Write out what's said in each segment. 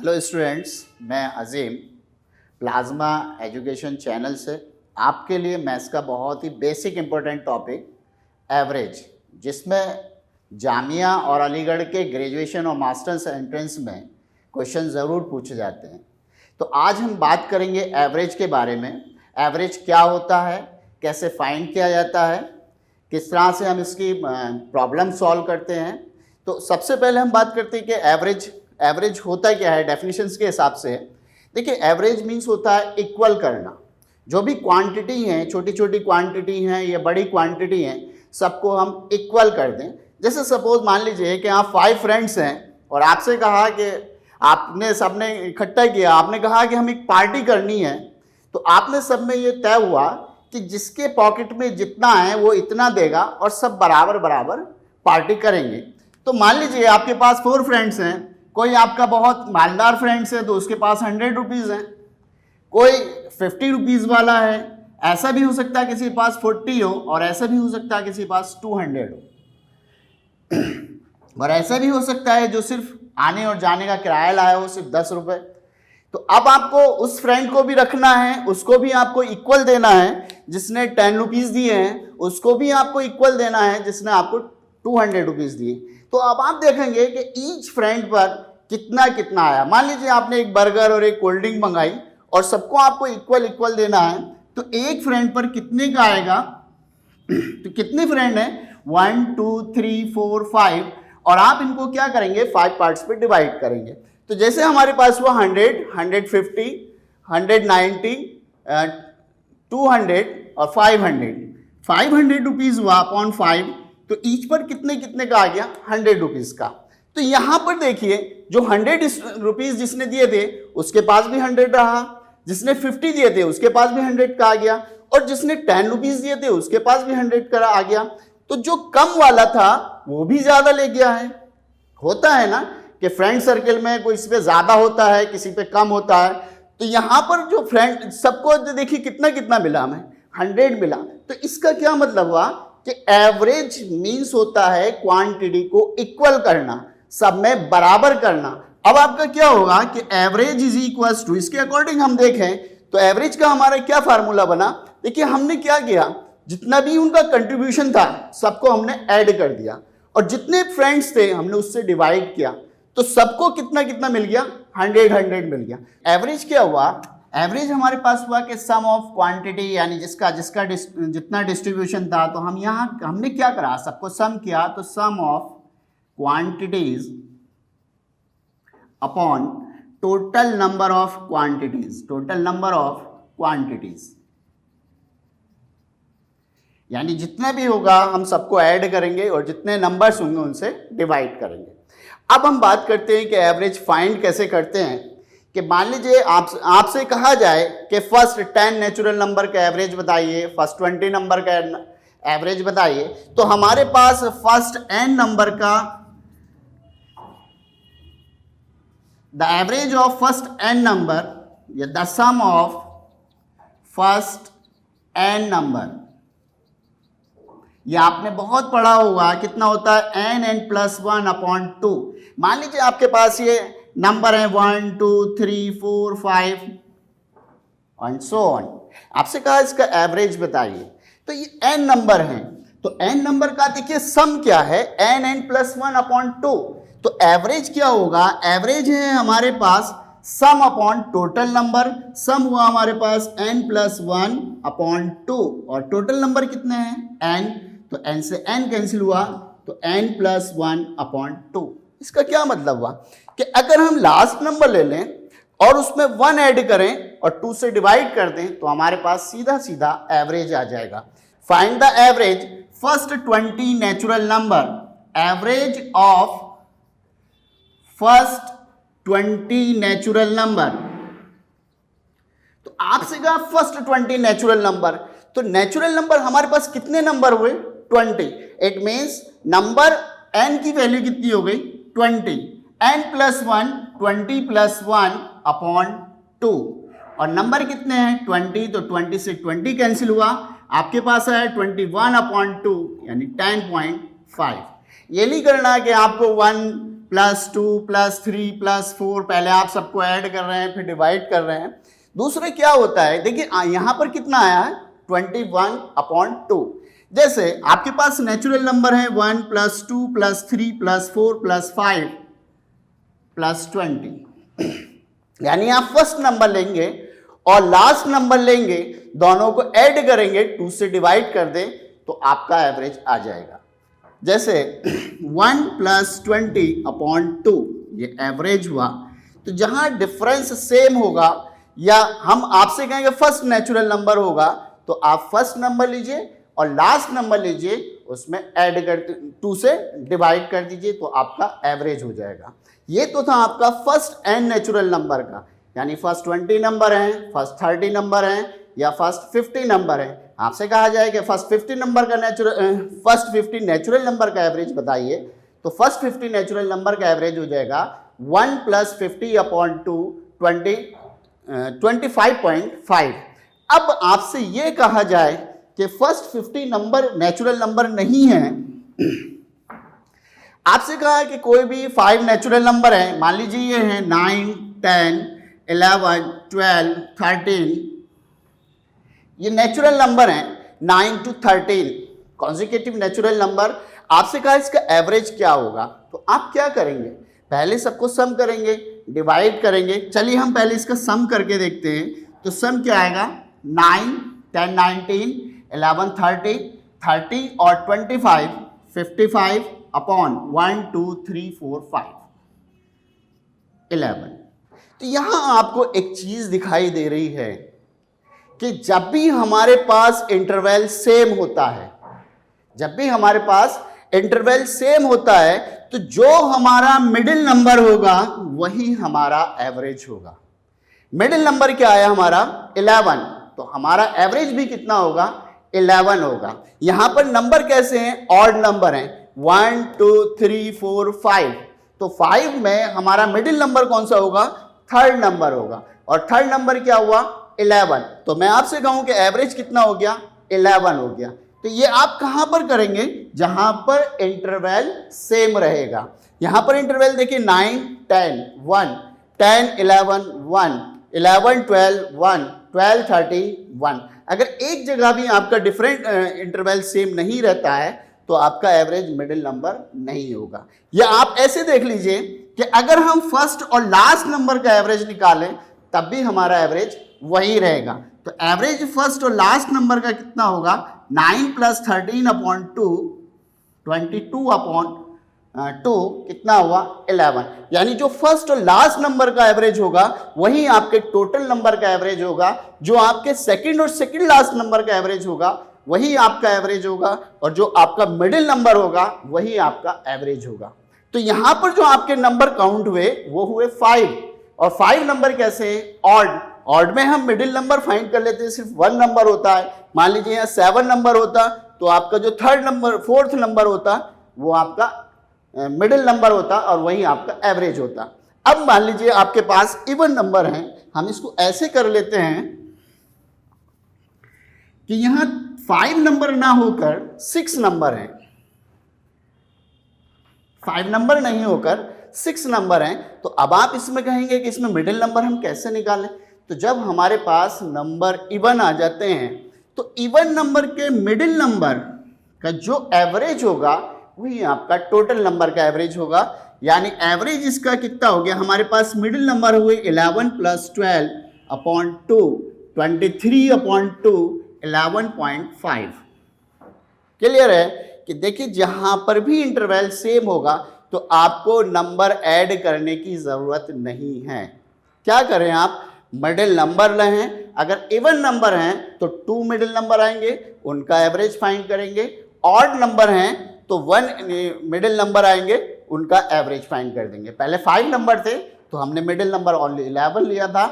Hello students, मैं अजीम plasma education channel से आपके लिए मैथ्स का बहुत ही बेसिक इम्पोर्टेंट टॉपिक एवरेज, जिसमें जामिया और अलीगढ़ के ग्रेजुएशन और मास्टर्स एंट्रेंस में क्वेश्चन ज़रूर पूछे जाते हैं। तो आज हम बात करेंगे एवरेज के बारे में। एवरेज क्या होता है, कैसे फाइंड किया जाता है, किस तरह से हम इसकी प्रॉब्लम सॉल्व करते हैं। तो सबसे पहले हम बात करते हैं कि एवरेज होता क्या है डेफिनेशंस के हिसाब से। देखिए, एवरेज मीन्स होता है इक्वल करना। जो भी क्वांटिटी हैं, छोटी छोटी क्वांटिटी हैं या बड़ी क्वांटिटी हैं, सबको हम इक्वल कर दें। जैसे सपोज मान लीजिए कि आप 5 फ्रेंड्स हैं और आपसे कहा कि आपने सबने इकट्ठा किया, आपने कहा कि हम एक पार्टी करनी है। तो आपने सब में ये तय हुआ कि जिसके पॉकेट में जितना है वो इतना देगा और सब बराबर बराबर पार्टी करेंगे। तो मान लीजिए आपके पास 4 फ्रेंड्स हैं, कोई आपका बहुत मालदार फ्रेंड्स है तो उसके पास 100 रुपीज़ हैं, कोई 50 रुपीज़ वाला है, ऐसा भी हो सकता है किसी के पास 40 हो और ऐसा भी हो सकता है किसी के पास 200 हो, और ऐसा भी हो सकता है जो सिर्फ आने और जाने का किराया लाया हो सिर्फ 10 रुपये। तो अब आपको उस फ्रेंड को भी रखना है, उसको भी आपको इक्वल देना है। जिसने 10 रुपीज़ दिए हैं उसको भी आपको इक्वल देना है जिसने आपको 200 रुपीज़ दिए। तो अब आप देखेंगे कि ईच फ्रेंड पर कितना कितना आया। मान लीजिए आपने एक बर्गर और एक कोल्ड ड्रिंक मंगाई और सबको आपको इक्वल देना है, तो एक फ्रेंड पर कितने का आएगा। तो कितने फ्रेंड हैं, 1 2 3 4 5, और आप इनको क्या करेंगे, 5 पार्ट्स पे डिवाइड करेंगे। तो जैसे हमारे पास हुआ 100, 150, 190, 200 और 500 रुपीज़ हुआ अपॉन 5। तो ईच पर कितने कितने का आ गया, 100 रुपीज़ का। तो यहाँ पर देखिए, जो 100 रुपीज़ जिसने दिए थे उसके पास भी 100 रहा, जिसने 50 दिए थे उसके पास भी 100 का आ गया, और जिसने 10 रुपीज़ दिए थे उसके पास भी 100 का आ गया। तो जो कम वाला था वो भी ज़्यादा ले गया है। होता है ना कि फ्रेंड सर्कल में कोई इस पे ज़्यादा होता है, किसी पे कम होता है। तो यहाँ पर जो फ्रेंड सबको देखिए कितना कितना मिला, हमें 100 मिला। तो इसका क्या मतलब हुआ कि एवरेज मीन्स होता है क्वांटिटी को इक्वल करना, सब में बराबर करना। अब आपका क्या होगा कि एवरेज इज इक्वल्स टू, इसके अकॉर्डिंग हम देखें तो एवरेज का हमारा क्या फार्मूला बना। देखिए, हमने क्या किया, जितना भी उनका कंट्रीब्यूशन था सबको हमने ऐड कर दिया, और जितने फ्रेंड्स थे हमने उससे डिवाइड किया, तो सबको कितना कितना मिल गया, 100 मिल गया। एवरेज क्या हुआ, एवरेज हमारे पास हुआ कि सम ऑफ क्वांटिटी, यानी जिसका जितना डिस्ट्रीब्यूशन था। तो हम यहाँ हमने क्या करा, सबको सम किया, तो sum of quantities upon total number of quantities, यानी जितना भी होगा हम सबको ऐड करेंगे और जितने नंबर्स होंगे उनसे डिवाइड करेंगे। अब हम बात करते हैं कि एवरेज फाइंड कैसे करते हैं। कि मान लीजिए आपसे कहा जाए कि फर्स्ट 10 नेचुरल नंबर का एवरेज बताइए, फर्स्ट 20 नंबर का एवरेज बताइए। तो हमारे पास फर्स्ट n नंबर का, the average of first n number या the sum of first n number, ये आपने बहुत पढ़ा होगा, कितना होता है, n+1 अपॉन 2। मान लीजिए आपके पास ये नंबर है 1 2 3 4 5 एंड सो ऑन। आपसे कहा इसका एवरेज बताइए। तो ये n नंबर हैं, तो n नंबर का देखिए सम क्या है, n+1 अपॉन 2। तो एवरेज क्या होगा, एवरेज है हमारे पास सम अपॉन टोटल नंबर। सम हुआ हमारे पास n+1 अपॉन 2, और टोटल नंबर कितने हैं, n। तो n से n कैंसिल हुआ, तो n+1 अपॉन 2। इसका क्या मतलब हुआ कि अगर हम लास्ट नंबर ले लें और उसमें 1 ऐड करें और 2 से डिवाइड कर दें, तो हमारे पास सीधा सीधा एवरेज आ जाएगा। Find the average first 20 natural number, average of first 20 natural number. तो आपसे कहा फर्स्ट 20 नेचुरल नंबर, तो नेचुरल नंबर हमारे पास कितने नंबर हुए, 20। इट मीन्स नंबर n की वैल्यू कितनी हो गई, 20। n+1, 20+1 अपॉन 2, और नंबर कितने हैं, 20। तो 20 से 20 कैंसिल हुआ, आपके पास है 21 अपॉन 2 यानी 10.5। ये नहीं करना कि आपको 1 +2 +3 +4, पहले आप सबको ऐड कर रहे हैं फिर डिवाइड कर रहे हैं। दूसरे क्या होता है, देखिए यहां पर कितना आया है 21/2। जैसे आपके पास नेचुरल नंबर है 1 +2 +3 +4 +5 +20, यानी आप फर्स्ट नंबर लेंगे और लास्ट नंबर लेंगे, दोनों को ऐड करेंगे, 2 से डिवाइड कर दें तो आपका एवरेज आ जाएगा। जैसे 1 + 20/2 ये एवरेज हुआ। तो जहां डिफरेंस सेम होगा या हम आपसे कहेंगे फर्स्ट नेचुरल नंबर होगा, तो आप फर्स्ट नंबर लीजिए और लास्ट नंबर लीजिए, उसमें ऐड कर 2 से डिवाइड कर दीजिए तो आपका एवरेज हो जाएगा। ये तो था आपका फर्स्ट एंड नेचुरल नंबर का, यानी फर्स्ट 20 नंबर है, फर्स्ट 30 नंबर है या फर्स्ट 50 नंबर है। आपसे कहा जाए कि फर्स्ट 50 नंबर का फर्स्ट 50 नेचुरल नंबर का एवरेज बताइए, तो फर्स्ट 50 नेचुरल नंबर का एवरेज हो जाएगा 1 + 50/2 25.5। अब आपसे ये कहा जाए कि फर्स्ट 50 नंबर नेचुरल नंबर नहीं है, आपसे कहा है कि कोई भी 5 नेचुरल नंबर है, मान लीजिए ये है 9 10 11 12 13, ये नेचुरल नंबर है 9 to 13 कॉन्जिक्यूटिव नेचुरल नंबर। आपसे कहा इसका एवरेज क्या होगा, तो आप क्या करेंगे, पहले सबको सम करेंगे, डिवाइड करेंगे। चलिए हम पहले इसका सम करके देखते हैं। तो सम क्या आएगा, 9 10 19 11 30 30 और 25 55 अपॉन 1 2 3 4 5 11। तो यहां आपको एक चीज दिखाई दे रही है कि जब भी हमारे पास इंटरवल सेम होता है, जब भी हमारे पास इंटरवल सेम होता है, तो जो हमारा मिडिल नंबर होगा वही हमारा एवरेज होगा। मिडिल नंबर क्या आया हमारा 11, तो हमारा एवरेज भी कितना होगा 11 होगा। यहां पर नंबर कैसे हैं, ऑड नंबर हैं, 1 2 3 4 5। तो 5 में हमारा मिडिल नंबर कौन सा होगा, थर्ड नंबर होगा, और थर्ड नंबर क्या हुआ 11। तो मैं आपसे कहूं कि एवरेज कितना हो गया 11 हो गया। तो ये आप कहां पर करेंगे, जहां पर इंटरवल सेम रहेगा। यहां पर इंटरवल देखिए 9 10 1 10 11 1 11 12 1 12 30 1। अगर एक जगह भी आपका डिफरेंट इंटरवल सेम नहीं रहता है तो आपका एवरेज मिडिल नंबर नहीं होगा। या आप ऐसे देख लीजिए कि अगर हम फर्स्ट और लास्ट नंबर का एवरेज निकालें तब भी हमारा एवरेज वही रहेगा। तो एवरेज फर्स्ट और लास्ट नंबर का कितना होगा, 9 + 13/2 22/2 कितना हुआ 11। यानी जो फर्स्ट और लास्ट नंबर का एवरेज होगा वही आपके टोटल नंबर का एवरेज होगा। जो आपके सेकंड और सेकंड लास्ट नंबर का एवरेज होगा वही आपका एवरेज होगा, और जो आपका मिडिल नंबर होगा वही आपका एवरेज होगा। तो यहां पर जो आपके नंबर काउंट हुए वो हुए 5, और 5 नंबर कैसे हैं, ऑड। ऑड में हम मिडिल नंबर फाइंड कर लेते हैं, सिर्फ 1 नंबर होता है। मान लीजिए यहाँ 7 नंबर होता तो आपका जो थर्ड नंबर फोर्थ नंबर होता वो आपका मिडिल नंबर होता और वही आपका एवरेज होता। अब मान लीजिए आपके पास इवन नंबर है, हम इसको ऐसे कर लेते हैं कि यहां 5 नंबर ना होकर 6 नंबर है, 5 नंबर नहीं होकर 6 नंबर हैं। तो अब आप इसमें कहेंगे कि इसमें मिडिल नंबर हम कैसे निकालें। तो जब हमारे पास नंबर इवन आ जाते हैं तो इवन नंबर के मिडिल नंबर का जो एवरेज होगा वही आपका टोटल नंबर का एवरेज होगा। यानी एवरेज इसका कितना हो गया, हमारे पास मिडिल नंबर हुए 11 + 12/2 23/2 11.5। क्लियर है कि देखिए जहां पर भी इंटरवल सेम होगा तो आपको नंबर ऐड करने की जरूरत नहीं है। क्या करें आप, मिडिल नंबर लें, अगर इवन नंबर हैं तो 2 मिडिल नंबर आएंगे, उनका एवरेज फाइंड करेंगे। ऑड नंबर हैं तो 1 मिडिल नंबर आएंगे, उनका एवरेज फाइंड कर देंगे। पहले 5 नंबर थे तो हमने मिडिल नंबर ओनली 11 लिया था।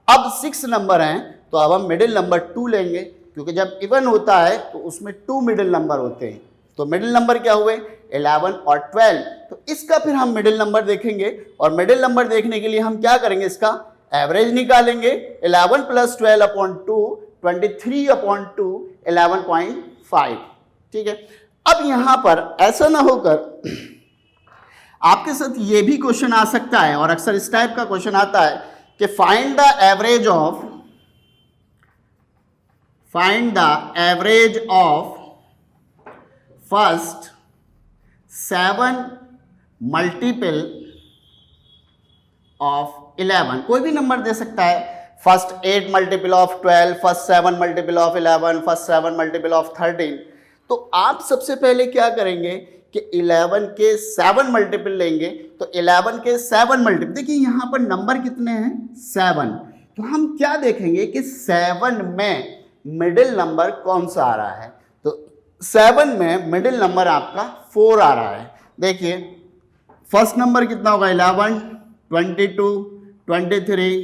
अब 6 नंबर हैं तो अब हम मिडिल नंबर 2 लेंगे, क्योंकि जब इवन होता है तो उसमें 2 मिडिल नंबर होते हैं। तो मिडिल नंबर क्या हुए 11 और 12। तो इसका फिर हम मिडिल नंबर देखेंगे, और मिडिल नंबर देखने के लिए हम क्या करेंगे, इसका एवरेज निकालेंगे। 11 + 12/2 23/2 11.5। ठीक है। अब यहां पर ऐसा ना होकर आपके साथ ये भी क्वेश्चन आ सकता है, और अक्सर इस टाइप का क्वेश्चन आता है कि find the average of first 7 multiple of 11। कोई भी नंबर दे सकता है, first 8 multiple of 12, first 7 multiple of 11, first 7 multiple of 13। तो आप सबसे पहले क्या करेंगे कि 11 के 7 मल्टीपल लेंगे, तो 11 के 7 मल्टीपल, देखिए यहाँ पर नंबर कितने हैं 7, तो हम क्या देखेंगे कि 7 में मिडिल नंबर कौन सा आ रहा है, तो 7 में मिडिल नंबर आपका 4 आ रहा है। देखिए फर्स्ट नंबर कितना होगा 11, 22, 23,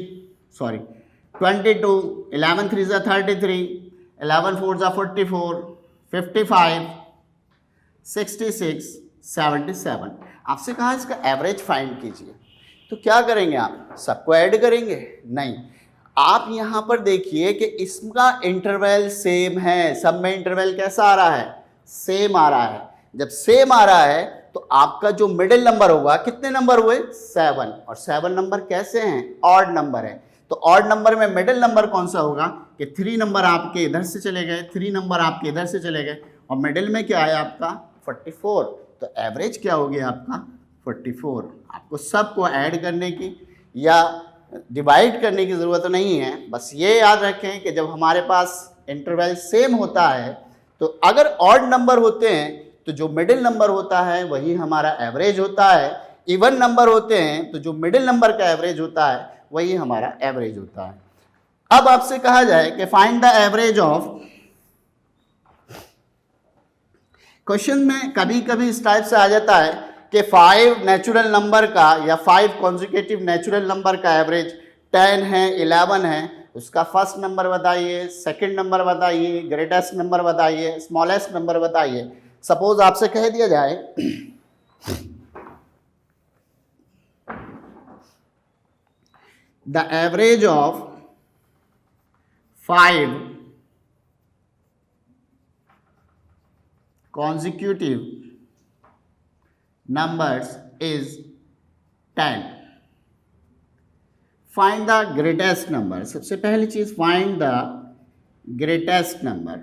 सॉरी 22, 11 3 जा 33, 11 4 जा 44, 55, 66, 77। आपसे कहा इसका एवरेज फाइंड कीजिए, तो क्या करेंगे आप, सबको ऐड करेंगे? नहीं, आप यहाँ पर देखिए कि इसका इंटरवल सेम है, सब में इंटरवल कैसा आ रहा है, सेम आ रहा है। जब सेम आ रहा है तो आपका जो मिडिल नंबर होगा, कितने नंबर हुए 7, और 7 नंबर कैसे हैं, ऑड नंबर है, तो ऑड नंबर में मिडिल नंबर कौन सा होगा कि 3 नंबर आपके इधर से चले गए, 3 नंबर आपके इधर से चले गए, और मिडिल में क्या है आपका 44, तो एवरेज क्या हो गया आपका 44। आपको सबको ऐड करने की या डिवाइड करने की ज़रूरत नहीं है, बस ये याद रखें कि जब हमारे पास इंटरवल सेम होता है तो अगर ऑड नंबर होते हैं तो जो मिडिल नंबर होता है वही हमारा एवरेज होता है, इवन नंबर होते हैं तो जो मिडिल नंबर का एवरेज होता है वही हमारा एवरेज होता है। अब आपसे कहा जाए कि find the average of, question में कभी कभी इस टाइप से आ जाता है कि 5 नेचुरल नंबर का या 5 कॉन्जिक्यूटिव नेचुरल नंबर का एवरेज 10 है, 11 है, उसका फर्स्ट नंबर बताइए, सेकंड नंबर बताइए, ग्रेटेस्ट नंबर बताइए, स्मॉलेस्ट नंबर बताइए। सपोज आपसे कह दिया जाए the average of 5 consecutive numbers is 10. Find the greatest number. सबसे पहली चीज find the greatest number,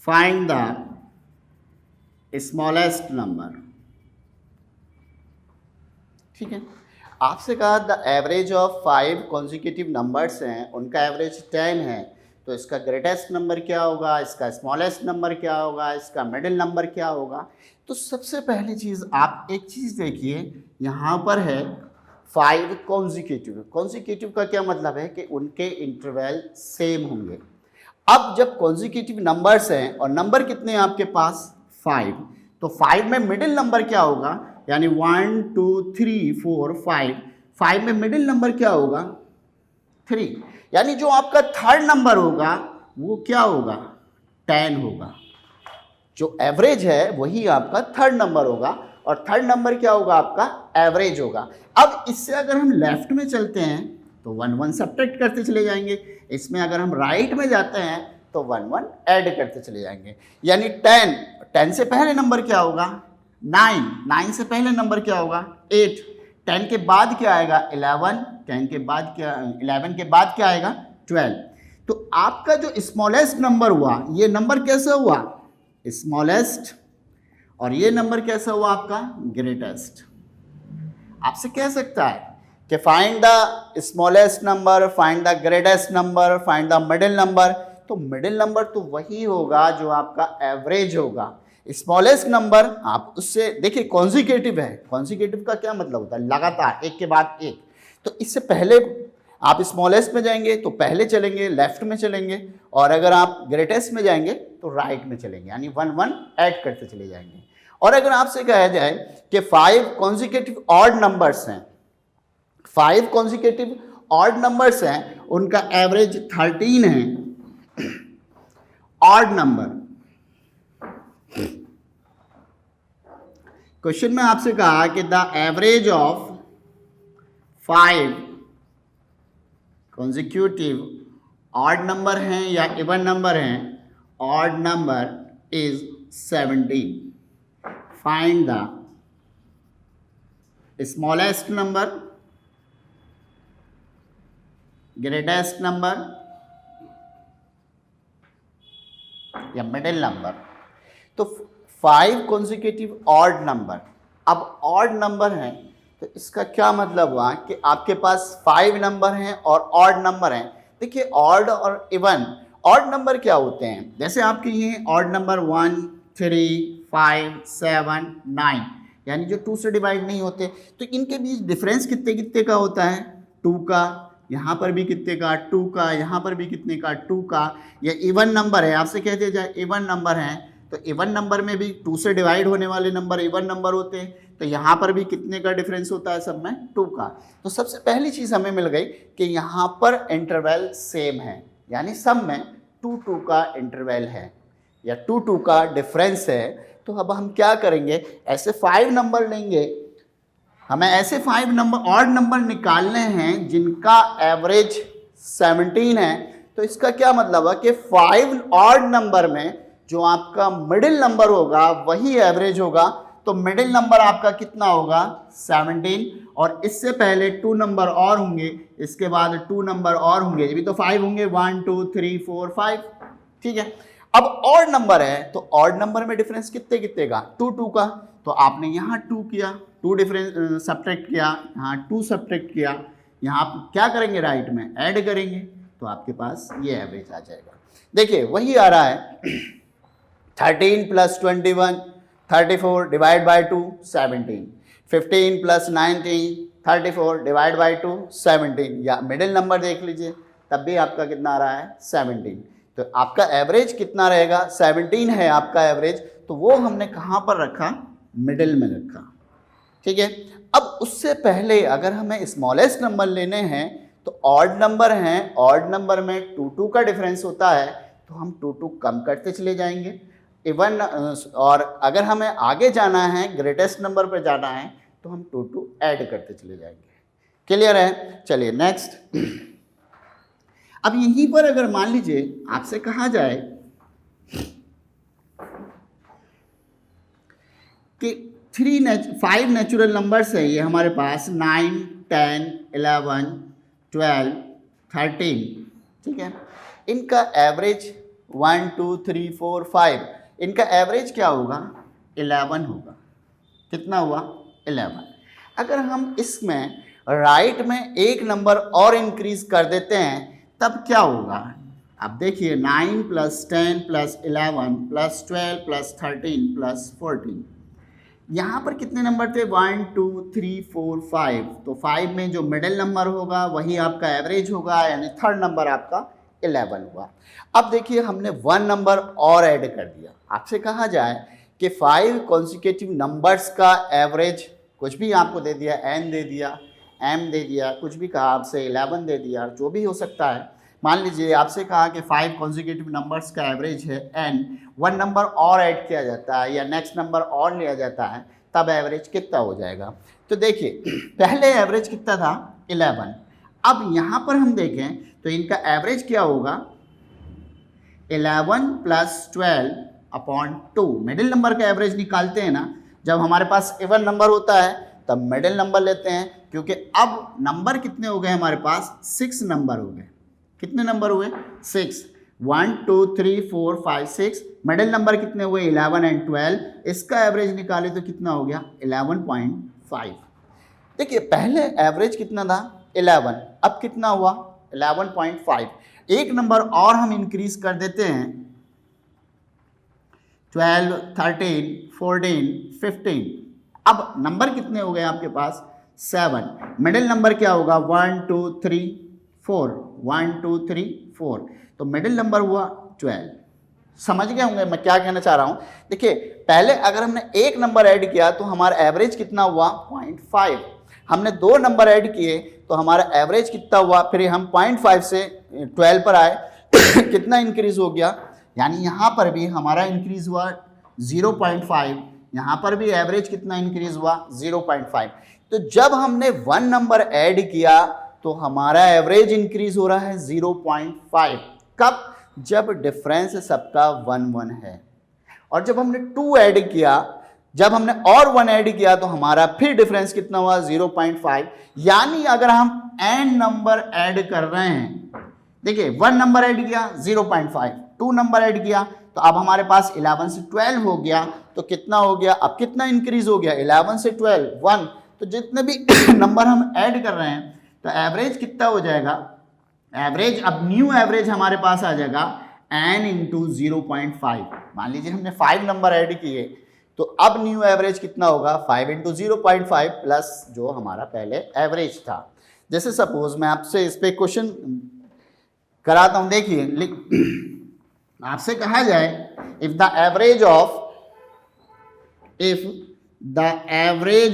find the smallest number। ठीक है, आपसे कहा the average of 5 consecutive numbers हैं, उनका एवरेज 10 है, तो इसका ग्रेटेस्ट नंबर क्या होगा, इसका स्मॉलेस्ट नंबर क्या होगा, इसका मिडिल नंबर क्या होगा। तो सबसे पहली चीज़ आप एक चीज़ देखिए, यहाँ पर है 5 कॉन्जिक्यूटिव। कॉन्जिक्यूटिव का क्या मतलब है कि उनके इंटरवल सेम होंगे। अब जब कॉन्जिक्यूटिव नंबर्स हैं और नंबर कितने हैं आपके पास 5, तो 5 में मिडिल नंबर क्या होगा, यानी 1 2 3 4 5, 5 में मिडिल नंबर क्या होगा 3, यानी जो आपका थर्ड नंबर होगा वो क्या होगा 10 होगा। जो एवरेज है वही आपका थर्ड नंबर होगा, और थर्ड नंबर क्या होगा आपका एवरेज होगा। अब इससे अगर हम लेफ्ट में चलते हैं तो 1 1 सब्ट्रैक्ट करते चले जाएंगे, इसमें अगर हम राइट में जाते हैं तो 1 1 ऐड करते चले जाएंगे, यानी 10 से पहले नंबर क्या होगा 9 से पहले नंबर क्या होगा 8, 10 के बाद क्या आएगा 11, 10 के बाद क्या 11 के बाद क्या आएगा 12। तो आपका जो स्मॉलेस्ट नंबर हुआ, ये नंबर कैसा हुआ स्मॉलेस्ट, और ये नंबर कैसा हुआ आपका ग्रेटेस्ट। आपसे कह सकता है कि find the smallest number, find the greatest number, find the middle number, तो मिडिल नंबर तो वही होगा जो आपका एवरेज होगा। स्मॉलेस्ट नंबर आप उससे देखिए कॉन्जिक्यूटिव है, कॉन्जिक्यूटिव का क्या मतलब होता है लगातार एक के बाद एक, तो इससे पहले आप स्मॉलेस्ट में जाएंगे तो पहले चलेंगे लेफ्ट में चलेंगे, और अगर आप ग्रेटेस्ट में जाएंगे तो राइट में चलेंगे, यानी 1 1 ऐड करते चले जाएंगे। और अगर आपसे कहा जाए कि 5 कॉन्जिक्यूटिव ऑड नंबर्स हैं, 5 कॉन्जिक्यूटिव ऑड नंबर्स हैं, उनका एवरेज 13 है, ऑड नंबर। क्वेश्चन में आपसे कहा कि the average of 5 consecutive odd number हैं या इवन नंबर हैं, odd number is 17। Find the smallest number, greatest number या मिडिल नंबर। तो 5 कॉन्जिक्यूटिव ऑड नंबर। अब ऑड नंबर है तो इसका क्या मतलब हुआ कि आपके पास 5 नंबर हैं और ऑड नंबर हैं। देखिए ऑड और इवन, ऑड नंबर क्या होते हैं, जैसे आपके ये ऑड नंबर 1, 3, 5, 7, 9, यानी जो 2 से डिवाइड नहीं होते, तो इनके बीच डिफरेंस कितने कितने का होता है, 2 का, यहाँ पर भी कितने का, 2 का, यहाँ पर भी कितने का, 2 का। या इवन नंबर है, आपसे कह दिया जाए इवन नंबर है, तो इवन नंबर में भी 2 से डिवाइड होने वाले नंबर इवन नंबर होते हैं, तो यहाँ पर भी कितने का डिफरेंस होता है, सब में 2 का। तो सबसे पहली चीज़ हमें मिल गई कि यहाँ पर इंटरवल सेम है, यानी सब में 2-2 का इंटरवल है या 2-2 का डिफरेंस है। तो अब हम क्या करेंगे, ऐसे 5 नंबर लेंगे, हमें ऐसे 5 नंबर ऑड नंबर निकालने हैं जिनका एवरेज 17 है। तो इसका क्या मतलब है कि 5 ऑड नंबर में जो आपका मिडिल नंबर होगा वही एवरेज होगा। तो मिडिल नंबर आपका कितना होगा, 17, और इससे पहले 2 नंबर और होंगे, इसके बाद 2 नंबर और होंगे, ये भी तो 5 होंगे, 1, 2, 3, 4, 5, ठीक है। अब ऑड नंबर है तो ऑड नंबर में डिफरेंस कितने कितने का, 2-2 का। तो आपने यहाँ 2 किया, 2 डिफरेंस सब्ट्रैक्ट किया, यहाँ 2 सब्ट्रैक्ट किया, यहाँ आप क्या करेंगे, राइट में ऐड करेंगे, तो आपके पास ये एवरेज आ जाएगा। देखिए वही आ रहा है 13 + 21 34 डिवाइड बाई 2 17, 15 + 19 34 डिवाइड बाई 2 17, या मिडिल नंबर देख लीजिए तब भी आपका कितना आ रहा है, 17। तो आपका एवरेज कितना रहेगा, 17 है आपका एवरेज, तो वो हमने कहाँ पर रखा, मिडिल में रखा, ठीक है। अब उससे पहले अगर हमें स्मॉलेस्ट नंबर लेने हैं तो ऑड नंबर हैं, ऑड नंबर में 2-2 का डिफरेंस होता है, तो हम 2-2 कम करते चले जाएंगे इवन, और अगर हमें आगे जाना है ग्रेटेस्ट नंबर पर जाना है तो हम 2-2 ऐड करते चले जाएंगे। क्लियर है, चलिए नेक्स्ट। अब यहीं पर अगर मान लीजिए आपसे कहा जाए कि 5 नेचुरल नंबर्स है ये हमारे पास, 9, 10, 11, 12, 13, ठीक है। इनका एवरेज 1, 2, 3, 4, 5, इनका एवरेज क्या होगा, 11 होगा। कितना हुआ, 11। अगर हम इसमें राइट में एक नंबर और इंक्रीज कर देते हैं तब क्या होगा, अब देखिए 9 + 10 + 11 + 12 + 13 + 14, यहाँ पर कितने नंबर थे, 1, 2, 3, 4, 5, तो 5 में जो मिडिल नंबर होगा वही आपका एवरेज होगा, यानी थर्ड नंबर आपका 11 हुआ। अब देखिए हमने 1 नंबर और ऐड कर दिया। आपसे कहा जाए कि 5 कॉन्सिक्यूटिव नंबर्स का एवरेज, कुछ भी आपको दे दिया, n दे दिया, m दे दिया, कुछ भी कहा आपसे, 11 दे दिया, जो भी हो सकता है। मान लीजिए आपसे कहा कि 5 कॉन्सिक्यूटिव नंबर्स का एवरेज है n, 1 नंबर और ऐड किया जाता है या नेक्स्ट नंबर और लिया जाता है, तब एवरेज कितना हो जाएगा। तो देखिए पहले एवरेज कितना था, 11। अब यहाँ पर हम देखें तो इनका एवरेज क्या होगा, 11 + 12/2। मिडिल नंबर का एवरेज निकालते हैं ना, जब हमारे पास इवन नंबर होता है तब मिडिल नंबर लेते हैं, क्योंकि अब नंबर कितने हो गए हमारे पास, 6 नंबर हो गए। कितने नंबर हुए, 6, 1, 2, 3, 4, 5, 6, मिडिल नंबर कितने हुए, 11 और 12, इसका एवरेज निकाले तो कितना हो गया, 11.5। देखिए पहले एवरेज कितना था, 11, अब कितना हुआ, 11.5। एक नंबर और हम इंक्रीज कर देते हैं, 12, 13, 14, 15, अब नंबर कितने हो गए आपके पास, 7। मिडिल नंबर क्या होगा, 1, 2, 3, 4, 1, 2, 3, 4, तो मिडिल नंबर हुआ 12। समझ गए होंगे मैं क्या कहना चाह रहा हूँ। देखिए पहले अगर हमने एक नंबर ऐड किया तो हमारा एवरेज कितना हुआ, 0.5। हमने 2 नंबर ऐड किए तो हमारा एवरेज कितना हुआ, फिर हम 0.5 से 12 पर आए कितना इंक्रीज हो गया, यानी यहाँ पर भी हमारा इंक्रीज हुआ 0.5, यहाँ पर भी एवरेज कितना इंक्रीज हुआ, 0.5। तो जब हमने 1 नंबर ऐड किया तो हमारा एवरेज इंक्रीज हो रहा है 0.5। कब, जब डिफरेंस सबका 1-1 है। और जब हमने 2 ऐड किया जब हमने और 1 ऐड किया तो हमारा फिर डिफरेंस कितना हुआ 0.5। यानी अगर हम n नंबर ऐड कर रहे हैं, देखिए 1 नंबर ऐड किया 0.5, 2 नंबर ऐड किया तो अब हमारे पास 11 से 12 हो गया, तो कितना हो गया, अब कितना इंक्रीज हो गया 11 से 12 1, तो जितने भी नंबर हम ऐड कर रहे हैं तो एवरेज कितना हो जाएगा, एवरेज अब न्यू एवरेज हमारे पास आ जाएगा n इंटू 0.5। मान लीजिए हमने 5 नंबर ऐड किए तो अब न्यू एवरेज कितना होगा 5 इंटू 0.5 प्लस जो हमारा पहले एवरेज था। जैसे सपोज मैं आपसे इस पे क्वेश्चन कराता हूं, देखिए आपसे कहा जाए if the average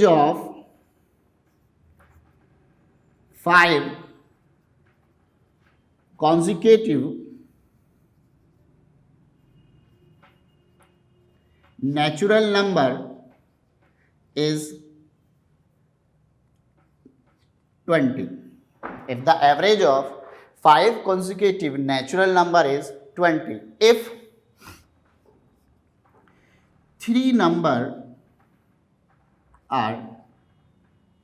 of 5 consecutive natural number is 20. If the average of 5 consecutive natural number is 20, if 3 number are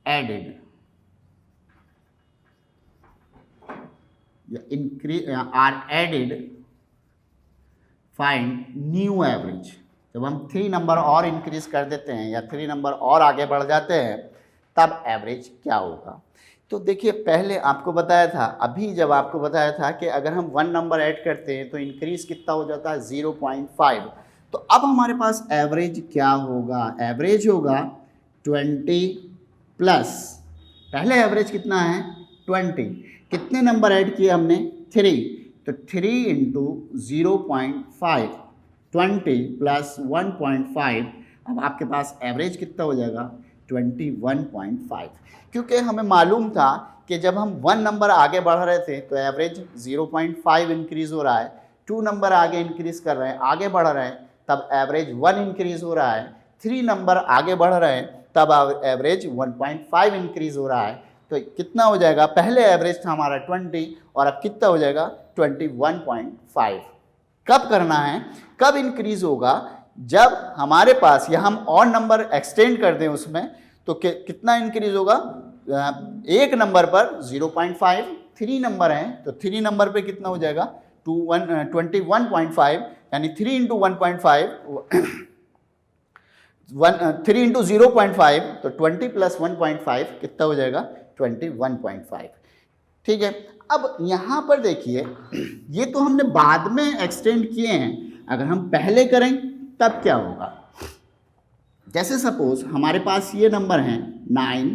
added, are added, find new average। जब हम 3 नंबर और इंक्रीज कर देते हैं या 3 नंबर और आगे बढ़ जाते हैं तब एवरेज क्या होगा। तो देखिए पहले आपको बताया था, अभी जब आपको बताया था कि अगर हम 1 नंबर ऐड करते हैं तो इंक्रीज कितना हो जाता है 0.5। तो अब हमारे पास एवरेज क्या होगा, एवरेज होगा 20 प्लस, पहले एवरेज कितना है 20, कितने नंबर ऐड किए हमने 3, तो 3 इंटू 0.5 20 प्लस 1.5, अब आपके पास एवरेज कितना हो जाएगा 21.5। क्योंकि हमें मालूम था कि जब हम 1 नंबर आगे बढ़ रहे थे तो एवरेज 0.5 इंक्रीज हो रहा है, 2 नंबर आगे इंक्रीज कर रहे हैं, आगे बढ़ रहे हैं तब एवरेज 1 इंक्रीज हो रहा है, 3 नंबर आगे बढ़ रहे हैं तब एवरेज 1.5 इंक्रीज हो रहा है। तो कितना हो जाएगा, पहले एवरेज था हमारा 20 और अब कितना हो जाएगा 21.5। कब करना है, कब इंक्रीज होगा, जब हमारे पास या हम और नंबर एक्सटेंड कर दें उसमें तो कितना इंक्रीज होगा, एक नंबर पर 0.5, 3 नंबर हैं तो 3 नंबर पे कितना हो जाएगा 21.5, यानी 3 इंटू 1.5 3 इंटू 0.5 तो 20 प्लस 1.5 कितना हो जाएगा 21.5। ठीक है, अब यहाँ पर देखिए ये तो हमने बाद में एक्सटेंड किए हैं, अगर हम पहले करें तब क्या होगा। जैसे सपोज हमारे पास ये नंबर हैं 9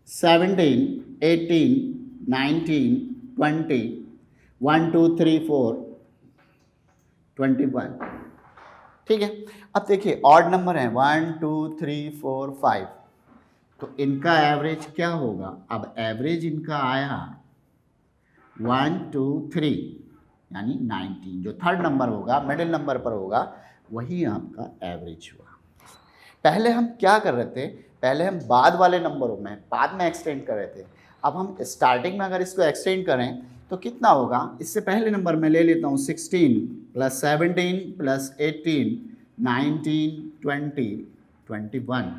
17 18 19 20 1 2 3 4 21। ठीक है, अब देखिए ऑड नंबर हैं 1 2 3 4 5, तो इनका एवरेज क्या होगा, अब एवरेज इनका आया 1 2 3 यानी 19, जो थर्ड नंबर होगा मिडिल नंबर पर होगा वही आपका एवरेज हुआ। पहले हम क्या कर रहे थे, पहले हम बाद वाले नंबरों में बाद में एक्सटेंड कर रहे थे, अब हम स्टार्टिंग में अगर इसको एक्सटेंड करें तो कितना होगा, इससे पहले नंबर मैं ले लेता हूँ 16 प्लस 17 प्लस 18 19 20 21।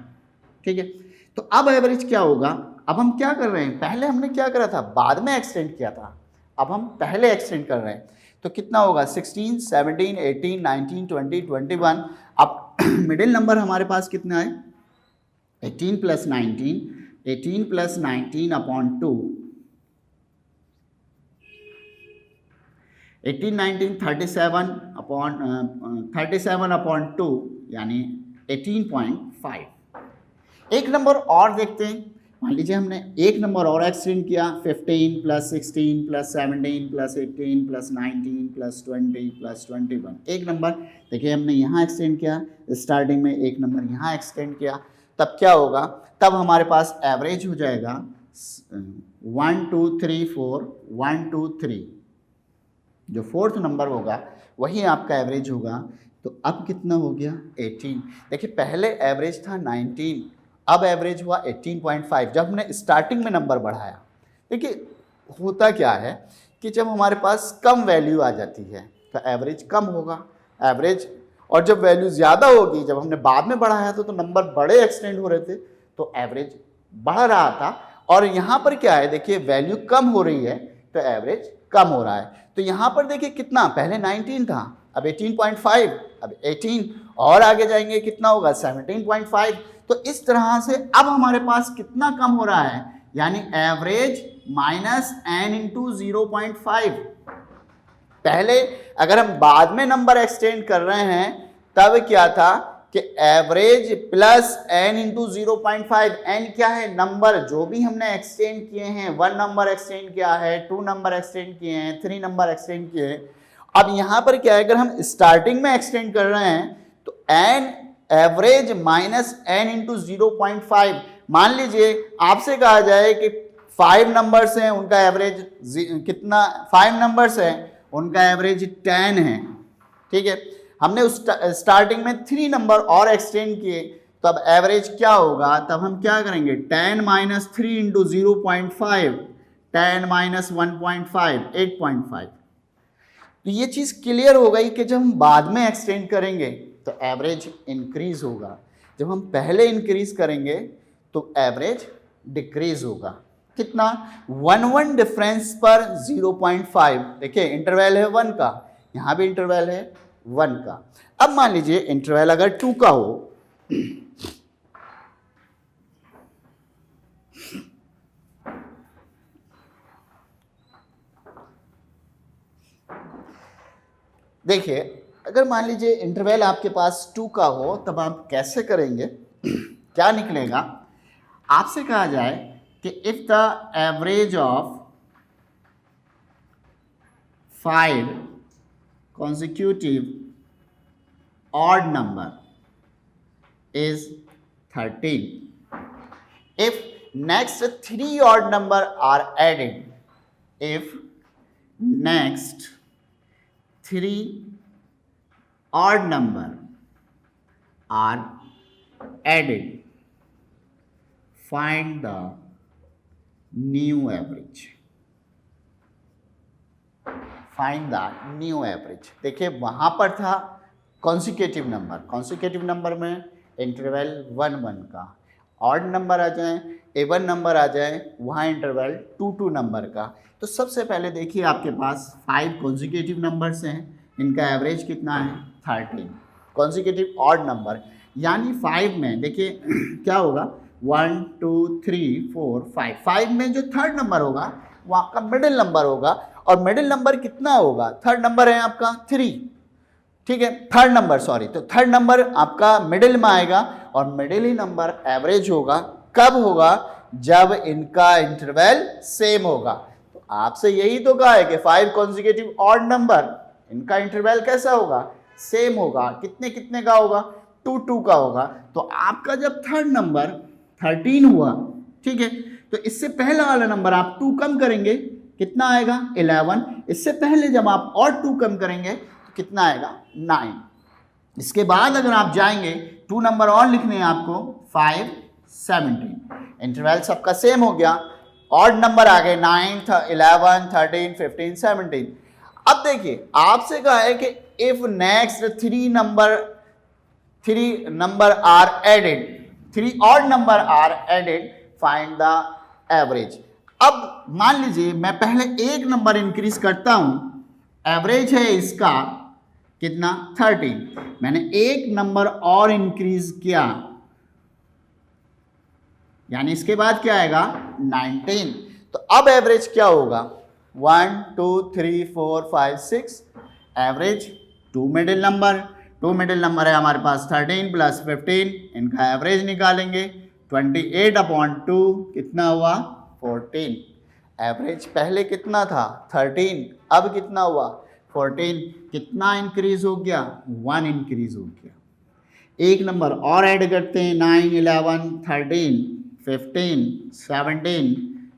ठीक है, तो अब एवरेज क्या होगा, अब हम क्या कर रहे हैं, पहले हमने क्या करा था बाद में एक्सटेंड किया था, अब हम पहले एक्सटेंड कर रहे हैं तो कितना होगा 16 17 18 19 20 21। अब मिडिल नंबर हमारे पास कितना है 18 प्लस 19, 18 प्लस 19 अपॉन 2, 18 19 37 अपॉन 2 यानी 18.5। एक नंबर और देखते हैं, मान लीजिए हमने एक नंबर और एक्सटेंड किया 15 plus 16 plus 17 plus 18 plus 19 plus 20 plus 21। एक नंबर देखिए हमने यहाँ एक्सटेंड किया, स्टार्टिंग में एक नंबर यहाँ एक्सटेंड किया, तब क्या होगा, तब हमारे पास एवरेज हो जाएगा 1 2 3 4 1 2 3, जो फोर्थ नंबर होगा वही आपका एवरेज होगा। तो अब कितना हो गया 18। देखिए पहले एवरेज था 19, अब एवरेज हुआ 18.5 जब हमने स्टार्टिंग में नंबर बढ़ाया। देखिए होता क्या है कि जब हमारे पास कम वैल्यू आ जाती है तो एवरेज कम होगा, एवरेज और जब वैल्यू ज़्यादा होगी, जब हमने बाद में बढ़ाया था तो नंबर बड़े एक्सटेंड हो रहे थे, तो एवरेज बढ़ रहा था। और यहाँ पर क्या है, देखिए वैल्यू कम हो रही है तो एवरेज कम हो रहा है। तो यहाँ पर देखिए कितना, पहले 19 था, अब 18.5, अब 18, और आगे जाएंगे कितना होगा 17.5। तो इस तरह से अब हमारे पास कितना कम हो रहा है, यानी एवरेज माइनस n इंटू 0.5। पहले अगर हम बाद में नंबर एक्सटेंड कर रहे हैं तब क्या था कि average plus n into 0.5। n क्या है, नंबर जो भी हमने एक्सटेंड किए हैं, 1 नंबर एक्सटेंड किया है, 2 नंबर एक्सटेंड किए हैं, 3 नंबर एक्सटेंड किए हैं। अब यहां पर क्या है, अगर हम स्टार्टिंग में एक्सटेंड कर रहे हैं तो n average minus n into 0.5। मान लीजिए आपसे कहा जाए कि 5 नंबर्स हैं, उनका एवरेज कितना, 5 नंबर्स हैं, उनका एवरेज 10 है, ठीक है। हमने उस स्टार्टिंग में 3 नंबर और एक्सटेंड किए, तो अब एवरेज क्या होगा, तब हम क्या करेंगे 10 माइनस 3 इंटू 0.5, 10 माइनस 1.5, 8.5। तो ये चीज़ क्लियर हो गई कि जब हम बाद में एक्सटेंड करेंगे तो एवरेज इंक्रीज होगा, जब हम पहले इंक्रीज करेंगे तो एवरेज डिक्रीज होगा। कितना, 1 डिफरेंस पर 0.5। देखिए इंटरवल है 1 का, यहाँ भी इंटरवल है 1 का। अब मान लीजिए इंटरवल अगर 2 का हो, देखिए अगर मान लीजिए इंटरवल आपके पास 2 का हो, तब आप कैसे करेंगे, क्या निकलेगा, आपसे कहा जाए कि if the average of 5 consecutive odd number is 13, if next 3 odd number are added, if next 3 odd number are added, find the new average। Find the new average. देखिए वहाँ पर था कॉन्सिक्यूटिव नंबर, कॉन्सिक्यूटिव नंबर में interval 1 का, odd number आ जाए, even number आ जाए, वहाँ interval 2 number का। तो सबसे पहले देखिए आपके पास 5 कॉन्सिक्यूटिव नंबर्स हैं, इनका एवरेज कितना है 13। कॉन्सिक्यूटिव ऑड नंबर यानी 5 में देखिए क्या होगा 1 2 3 4 5, 5 में जो थर्ड नंबर होगा वो आपका मिडिल नंबर होगा, और मिडिल नंबर कितना होगा, थर्ड नंबर है आपका 3, ठीक है, थर्ड नंबर सॉरी, तो थर्ड नंबर आपका मिडिल में आएगा, और मिडिल ही नंबर एवरेज होगा। कब होगा, जब इनका इंटरवल सेम होगा। तो आपसे यही तो कहा है कि 5 कॉन्सिक्यूटिव ऑड नंबर, इनका इंटरवल कैसा होगा, सेम होगा। कितने कितने का होगा, 2 2 का होगा। तो आपका जब थर्ड नंबर 13 हुआ, ठीक है, तो इससे पहला वाला नंबर आप 2 कम करेंगे, कितना आएगा 11। इससे पहले जब आप और 2 कम करेंगे तो कितना आएगा 9। इसके बाद अगर आप जाएंगे 2 नंबर और लिखने हैं आपको 5 17, इंटरवल सबका सेम हो गया, ऑड नंबर आ गए 9 11 13 15 17। अब देखिए आपसे कहा है कि if next 3 number are added, 3 odd number are added, find the average. अब मान लीजिए मैं पहले 1 नंबर इंक्रीज करता हूं, एवरेज है इसका कितना 13, मैंने 1 नंबर और इंक्रीज किया, यानी इसके बाद क्या आएगा 19। तो अब एवरेज क्या होगा 1 2 3 4 5 6, एवरेज 2 मिडिल नंबर है हमारे पास 13 प्लस 15, इनका एवरेज निकालेंगे 28/2 कितना हुआ 14। एवरेज पहले कितना था 13, अब कितना हुआ 14। कितना इंक्रीज हो गया 1 इंक्रीज हो गया। 1 नंबर और ऐड करते हैं 9 11 13 15 17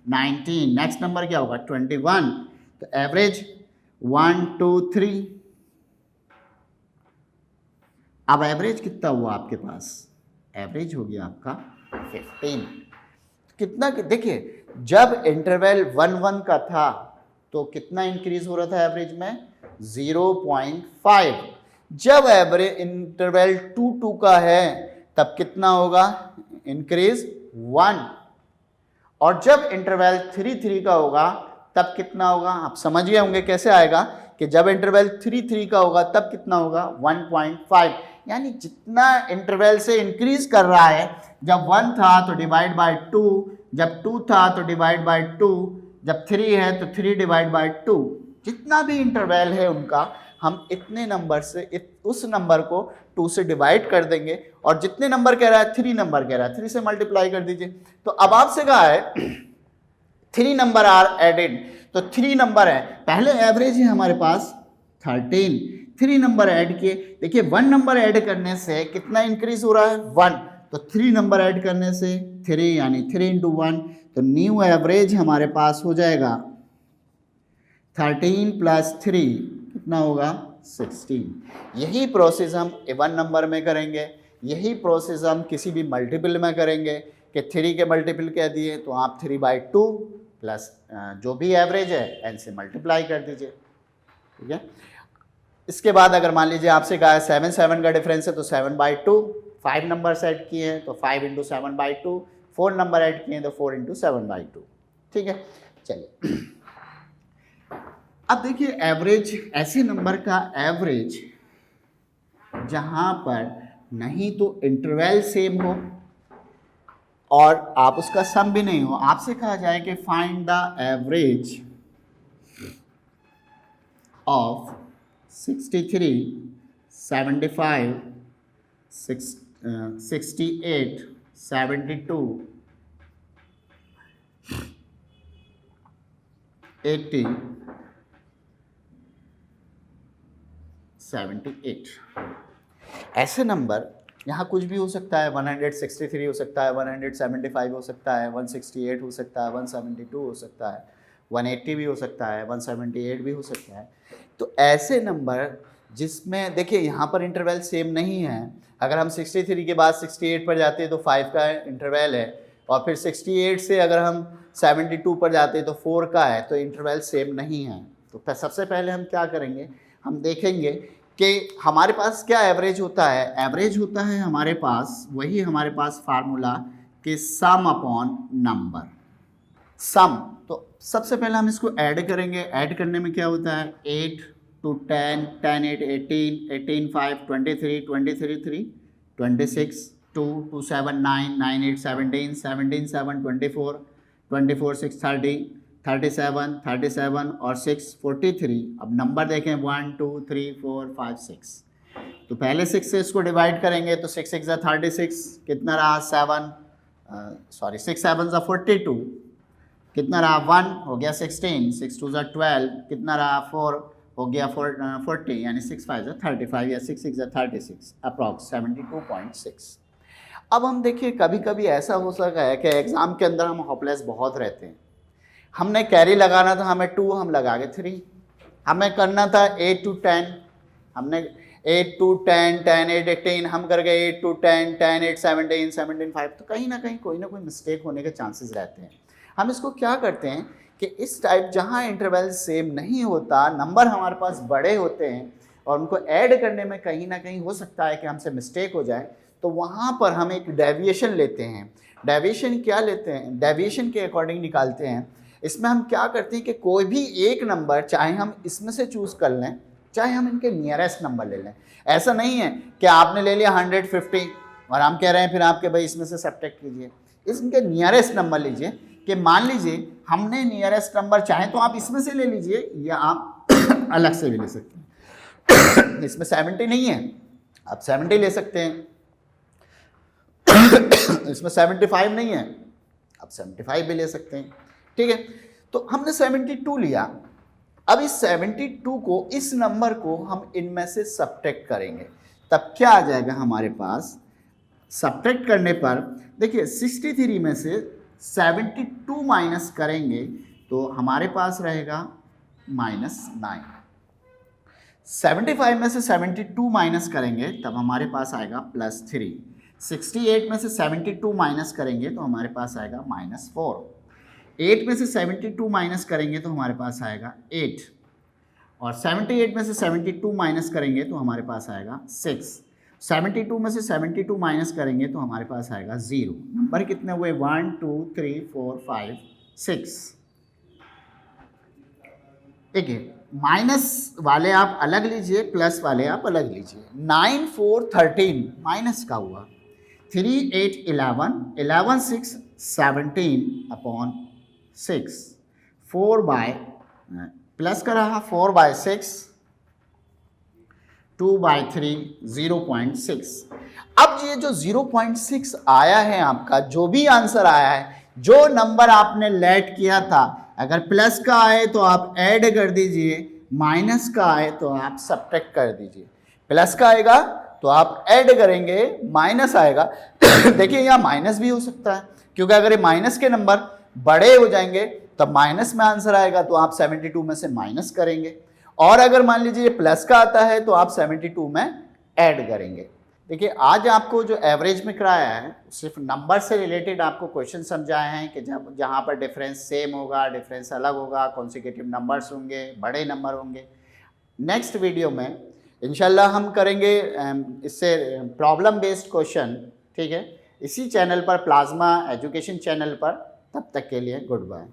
19, नेक्स्ट नंबर क्या होगा 21। तो एवरेज 1 2 3, अब एवरेज कितना हुआ आपके पास, एवरेज हो गया आपका 15। कितना, देखिए जब इंटरवल 1 1 का था तो कितना इंक्रीज हो रहा था एवरेज में 0.5, जब एवरेज इंटरवल 2 2 का है तब कितना होगा, इंक्रीज 1, और जब इंटरवल 3 3 का होगा तब कितना होगा, आप समझ गए होंगे कैसे आएगा कि जब इंटरवल 3 3 का होगा तब कितना होगा 1.5, यानी जितना इंटरवल से इंक्रीज कर रहा है, जब 1 था तो डिवाइड बाय 2, जब 2 था तो डिवाइड बाय 2, जब 3 है तो 3 डिवाइड बाय 2, जितना भी इंटरवल है उनका हम इतने नंबर से उस नंबर को 2 से डिवाइड कर देंगे, और जितने नंबर कह रहा है 3 नंबर कह रहा है 3 से मल्टीप्लाई कर दीजिए। तो अब आपसे कहा है 3 नंबर आर एडेड, तो 3 नंबर है, पहले एवरेज है हमारे पास 13, 3 नंबर ऐड किए, देखिए 1 नंबर ऐड करने से कितना इंक्रीज हो रहा है 1, तो 3 नंबर ऐड करने से 3, यानी 3 × 1, तो न्यू एवरेज हमारे पास हो जाएगा 13 + 3 कितना होगा 16। यही प्रोसेस हम इवन नंबर में करेंगे, यही प्रोसेस हम किसी भी मल्टीपल में करेंगे कि 3 के मल्टीपल कह दिए तो आप 3/2 प्लस जो भी एवरेज है n से मल्टीप्लाई कर दीजिए, ठीक है। इसके बाद अगर मान लीजिए आपसे कहा है 7 7 का डिफरेंस है तो 7/2, 5 नंबर ऐड किए हैं तो 5 × 7/2, 4 नंबर ऐड किए हैं तो 4 × 7/2, ठीक है। चलिए अब देखिए एवरेज, ऐसे नंबर का एवरेज जहां पर नहीं तो इंटरवल सेम हो और आप उसका सम भी नहीं हो, आपसे कहा जाए कि फाइंड द एवरेज ऑफ 63, 75, 68, 72, 80, 78। ऐसे नंबर यहाँ कुछ भी हो सकता है, 163 हो सकता है, 175 हो सकता है, 168 हो सकता है, 172 हो सकता है, 180 भी हो सकता है, 178 भी हो सकता है। तो ऐसे नंबर जिसमें देखिए यहाँ पर इंटरवल सेम नहीं है, अगर हम 63 के बाद 68 पर जाते हैं तो 5 का इंटरवल है, और फिर 68 से अगर हम 72 पर जाते हैं तो 4 का है, तो इंटरवल सेम नहीं है। तो सबसे पहले हम क्या करेंगे, हम देखेंगे कि हमारे पास क्या एवरेज होता है। एवरेज होता है हमारे पास, वही हमारे पास फार्मूला कि सम अपॉन नंबर, सम। तो सबसे पहले हम इसको ऐड करेंगे, ऐड करने में क्या होता है 8 × 10, 10 8 18, 18 5 23, 23 3 26, 2 2 7 9, 9 8 17, 17 7 24, 24 6 30, 37, 37 और 6 43। अब नंबर देखें 1 2 3 4 5 6, तो पहले 6 से इसको डिवाइड करेंगे तो 6 6 36, कितना रहा 7, 6 7 42, कितना रहा 1 हो गया 16, 6 2 12, कितना रहा 4 हो गया 40, यानी 6 5 35 या 6 6 36, अप्रॉक्स 72.6। अब हम देखिए कभी कभी ऐसा हो सकता है कि एग्ज़ाम के अंदर हम होपलेस बहुत रहते हैं, हमने कैरी लगाना था, हमें 2 हम लगा गए 3, हमें करना था 8 to 10, हमने 8 to 10, 10 8 18, हम कर गए 8 to 10, 10 8 17, 17 5, तो कहीं ना कहीं कोई ना कोई मिस्टेक होने के चांसेस रहते हैं। हम इसको क्या करते हैं कि इस टाइप जहाँ इंटरवल सेम नहीं होता, नंबर हमारे पास बड़े होते हैं और उनको ऐड करने में कहीं ना कहीं हो सकता है कि हमसे मिस्टेक हो जाए, तो वहाँ पर हम एक डेविएशन लेते हैं। डेविएशन क्या लेते हैं, डेविएशन के अकॉर्डिंग निकालते हैं। इसमें हम क्या करते हैं कि कोई भी एक नंबर, चाहे हम इसमें से चूज़ कर लें, चाहे हम इनके नियरेस्ट नंबर ले लें। ऐसा नहीं है कि आपने ले लिया 150 और हम कह रहे हैं फिर आपके भाई इसमें से सब्ट्रैक्ट कीजिए, इनके नियरेस्ट नंबर लीजिए। कि मान लीजिए हमने नियरेस्ट नंबर, चाहे तो आप इसमें से ले लीजिए या आप अलग से भी ले सकते हैं। इसमें 70 नहीं है, आप 70 ले सकते हैं। इसमें 75 नहीं है, आप 75 भी ले सकते हैं, ठीक है। तो हमने 72 लिया, अब इस 72 को, इस नंबर को हम इनमें से सब्ट्रैक्ट करेंगे, तब क्या आ जाएगा हमारे पास। सब्ट्रैक्ट करने पर देखिए 63 में से 72 माइनस करेंगे तो हमारे पास रहेगा -9। 75 में से 72 माइनस करेंगे तब हमारे पास आएगा +3। 68 में से 72 माइनस करेंगे तो हमारे पास आएगा -4। 8 में से 72 माइनस करेंगे तो हमारे पास आएगा 8। और 78 में से 72 माइनस करेंगे तो हमारे पास आएगा 6। 72 में से 72 माइनस करेंगे तो हमारे पास आएगा 0। नंबर कितने हुए? 1 2 3 4 5 6। ठीक है, माइनस वाले आप अलग लीजिए, प्लस वाले आप अलग लीजिए। 9 4 13 माइनस का हुआ, 3 8 11 11 6 17 अपॉन 6, 4 बाय प्लस का रहा 4 बाय 6, 2 बाय 3 0.6। अब ये जो 0.6 आया है आपका, जो भी आंसर आया है, जो नंबर आपने लेट किया था, अगर प्लस का आए तो आप ऐड कर दीजिए, माइनस का आए तो आप सब्ट्रैक्ट कर दीजिए। प्लस का आएगा तो आप ऐड करेंगे, माइनस आएगा देखिए यहाँ माइनस भी हो सकता है, क्योंकि अगर ये माइनस के नंबर बड़े हो जाएंगे तब माइनस में आंसर आएगा, तो आप 72 में से माइनस करेंगे। और अगर मान लीजिए प्लस का आता है तो आप 72 में ऐड करेंगे। देखिए आज आपको जो एवरेज में कराया है सिर्फ नंबर से रिलेटेड आपको क्वेश्चन समझाए हैं कि जब जहाँ पर डिफरेंस सेम होगा, डिफरेंस अलग होगा, कॉन्सिक्यूटिव नंबर्स होंगे, बड़े नंबर होंगे। नेक्स्ट वीडियो में इंशाल्लाह हम करेंगे इससे प्रॉब्लम बेस्ड क्वेश्चन, ठीक है, इसी चैनल पर, प्लाज्मा एजुकेशन चैनल पर। तब तक के लिए गुड बाय।